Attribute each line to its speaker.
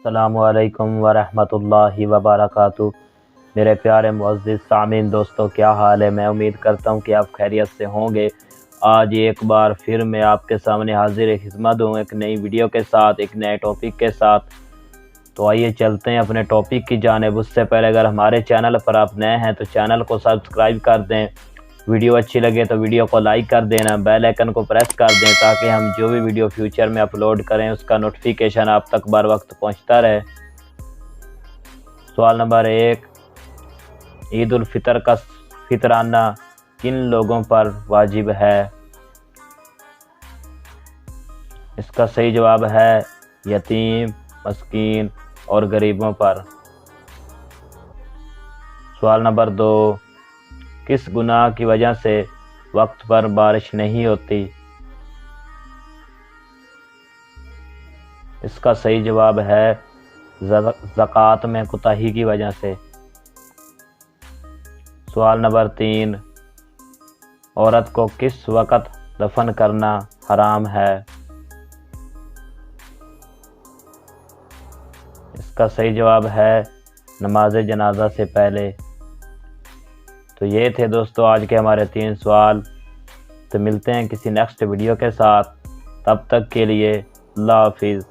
Speaker 1: السلام علیکم ورحمۃ اللہ وبرکاتہ۔ میرے پیارے معزز سامعین دوستو، کیا حال ہے؟ میں امید کرتا ہوں کہ آپ خیریت سے ہوں گے۔ آج ایک بار پھر میں آپ کے سامنے حاضر خدمت ہوں ایک نئی ویڈیو کے ساتھ، ایک نئے ٹاپک کے ساتھ۔ تو آئیے چلتے ہیں اپنے ٹاپک کی جانب۔ اس سے پہلے اگر ہمارے چینل پر آپ نئے ہیں تو چینل کو سبسکرائب کر دیں، ویڈیو اچھی لگے تو ویڈیو کو لائک کر دینا، بیل آئیکن کو پریس کر دیں تاکہ ہم جو بھی ویڈیو فیوچر میں اپلوڈ کریں اس کا نوٹیفیکیشن آپ تک بر وقت پہنچتا رہے۔ سوال نمبر 1، عید الفطر کا فطرانہ کن لوگوں پر واجب ہے؟ اس کا صحیح جواب ہے یتیم، مسکین اور غریبوں پر۔ سوال نمبر 2، کس گناہ کی وجہ سے وقت پر بارش نہیں ہوتی؟ اس کا صحیح جواب ہے زکوٰۃ میں کوتاہی کی وجہ سے۔ سوال نمبر 3، عورت کو کس وقت دفن کرنا حرام ہے؟ اس کا صحیح جواب ہے نماز جنازہ سے پہلے۔ تو یہ تھے دوستو آج کے ہمارے 3 سوال۔ تو ملتے ہیں کسی نیکسٹ ویڈیو کے ساتھ، تب تک کے لیے اللہ حافظ۔